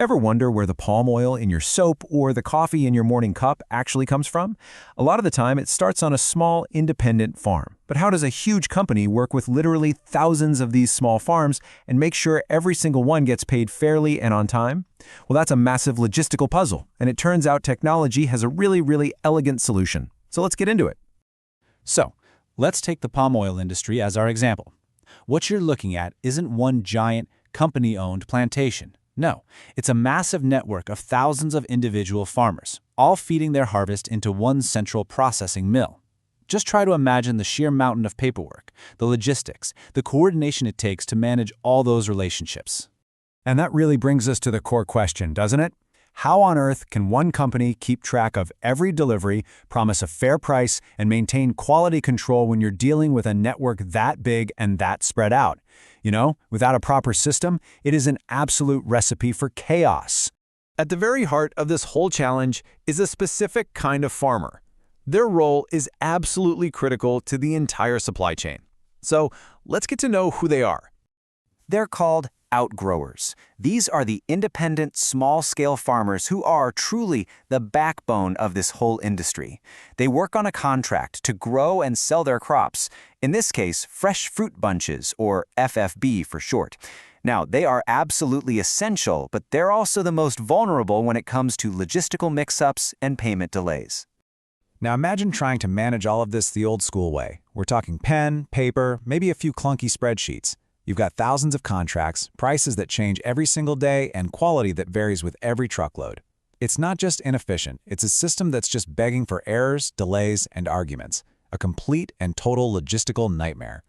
Ever wonder where the palm oil in your soap or the coffee in your morning cup actually comes from? A lot of the time, it starts on a small, independent farm. But how does a huge company work with literally thousands of these small farms and make sure every single one gets paid fairly and on time? Well, that's a massive logistical puzzle, and it turns out technology has a really elegant solution. So let's get into it. So, let's take the palm oil industry as our example. What you're looking at isn't one giant, company-owned plantation. No, it's a massive network of thousands of individual farmers, all feeding their harvest into one central processing mill. Just try to imagine the sheer mountain of paperwork, the logistics, the coordination it takes to manage all those relationships. And that really brings us to the core question, doesn't it? How on earth can one company keep track of every delivery, promise a fair price, and maintain quality control when you're dealing with a network that big and that spread out? You know, without a proper system, it is an absolute recipe for chaos. At the very heart of this whole challenge is a specific kind of farmer. Their role is absolutely critical to the entire supply chain. So let's get to know who they are. They're called outgrowers. These are the independent, small-scale farmers who are truly the backbone of this whole industry. They work on a contract to grow and sell their crops, in this case, fresh fruit bunches, or FFB for short. Now, they are absolutely essential, but they're also the most vulnerable when it comes to logistical mix-ups and payment delays. Now imagine trying to manage all of this the old-school way. We're talking pen, paper, maybe a few clunky spreadsheets. You've got thousands of contracts, prices that change every single day, and quality that varies with every truckload. It's not just inefficient, it's a system that's just begging for errors, delays, and arguments. A complete and total logistical nightmare.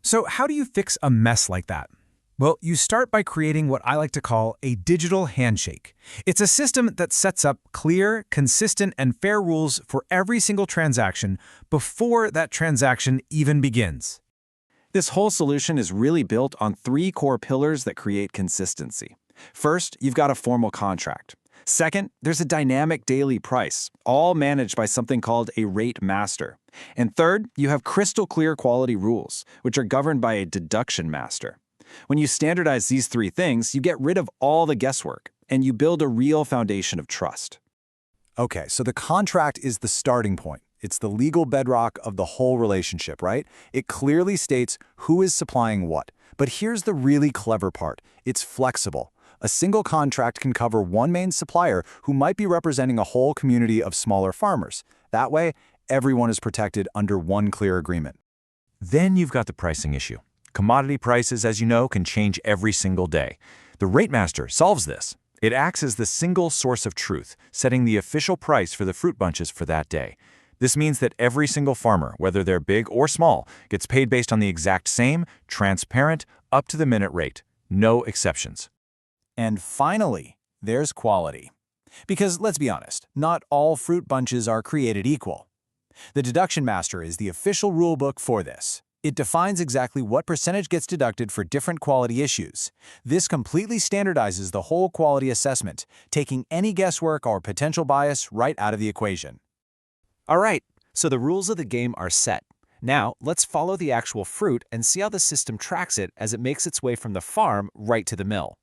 So how do you fix a mess like that? Well, you start by creating what I like to call a digital handshake. It's a system that sets up clear, consistent, and fair rules for every single transaction before that transaction even begins. This whole solution is really built on three core pillars that create consistency. First, you've got a formal contract. Second, there's a dynamic daily price, all managed by something called a rate master. And third, you have crystal clear quality rules, which are governed by a deduction master. When you standardize these three things, you get rid of all the guesswork, and you build a real foundation of trust. Okay, so the contract is the starting point. It's the legal bedrock of the whole relationship, right? It clearly states who is supplying what. But here's the really clever part. It's flexible. A single contract can cover one main supplier who might be representing a whole community of smaller farmers. That way, everyone is protected under one clear agreement. Then you've got the pricing issue. Commodity prices, as you know, can change every single day. The Rate Master solves this. It acts as the single source of truth, setting the official price for the fruit bunches for that day. This means that every single farmer, whether they're big or small, gets paid based on the exact same, transparent, up-to-the-minute rate. No exceptions. And finally, there's quality. Because let's be honest, not all fruit bunches are created equal. The Deduction Master is the official rulebook for this. It defines exactly what percentage gets deducted for different quality issues. This completely standardizes the whole quality assessment, taking any guesswork or potential bias right out of the equation. All right, so the rules of the game are set. Now, let's follow the actual fruit and see how the system tracks it as it makes its way from the farm right to the mill.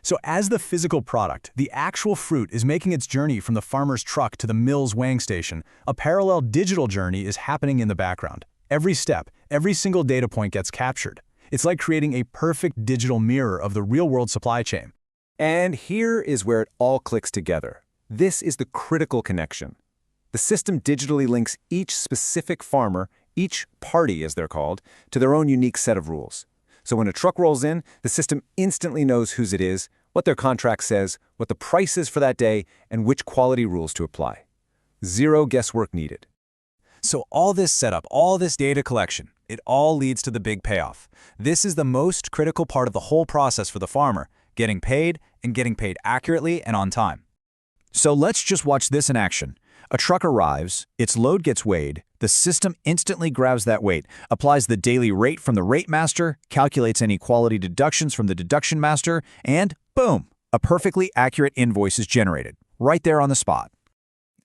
So as the physical product, the actual fruit is making its journey from the farmer's truck to the mill's weighing station. A parallel digital journey is happening in the background. Every step, every single data point gets captured. It's like creating a perfect digital mirror of the real-world supply chain. And here is where it all clicks together. This is the critical connection. The system digitally links each specific farmer, each party as they're called, to their own unique set of rules. So when a truck rolls in, the system instantly knows whose it is, what their contract says, what the price is for that day, and which quality rules to apply. Zero guesswork needed. So all this setup, all this data collection, it all leads to the big payoff. This is the most critical part of the whole process for the farmer, getting paid and getting paid accurately and on time. So let's just watch this in action. A truck arrives, its load gets weighed, the system instantly grabs that weight, applies the daily rate from the Rate Master, calculates any quality deductions from the Deduction Master, and boom, a perfectly accurate invoice is generated, right there on the spot.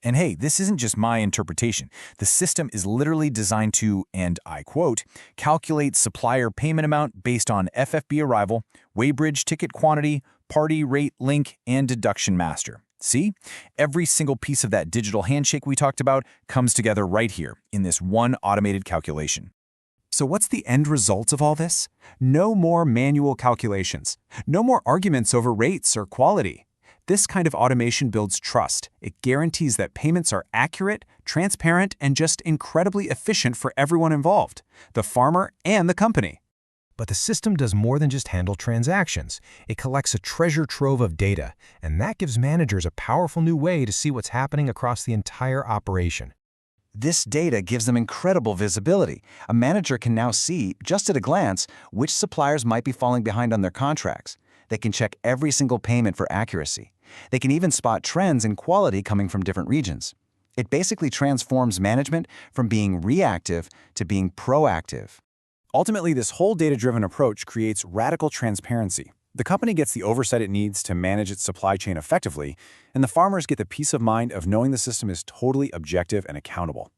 And hey, this isn't just my interpretation. The system is literally designed to, and I quote, calculate supplier payment amount based on FFB arrival, weighbridge ticket quantity, party rate link, and deduction master. See? Every single piece of that digital handshake we talked about comes together right here in this one automated calculation. So what's the end result of all this? No more manual calculations. No more arguments over rates or quality. This kind of automation builds trust. It guarantees that payments are accurate, transparent, and just incredibly efficient for everyone involved, the farmer and the company. But the system does more than just handle transactions. It collects a treasure trove of data, and that gives managers a powerful new way to see what's happening across the entire operation. This data gives them incredible visibility. A manager can now see, just at a glance, which suppliers might be falling behind on their contracts. They can check every single payment for accuracy. They can even spot trends in quality coming from different regions. It basically transforms management from being reactive to being proactive. Ultimately, this whole data-driven approach creates radical transparency. The company gets the oversight it needs to manage its supply chain effectively, and the farmers get the peace of mind of knowing the system is totally objective and accountable.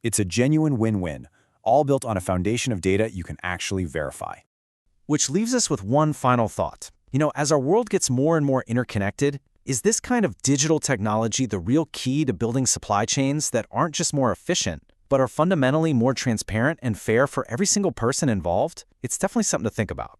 It's a genuine win-win, all built on a foundation of data you can actually verify. Which leaves us with one final thought. As our world gets more and more interconnected, is this kind of digital technology the real key to building supply chains that aren't just more efficient, but are fundamentally more transparent and fair for every single person involved? It's definitely something to think about.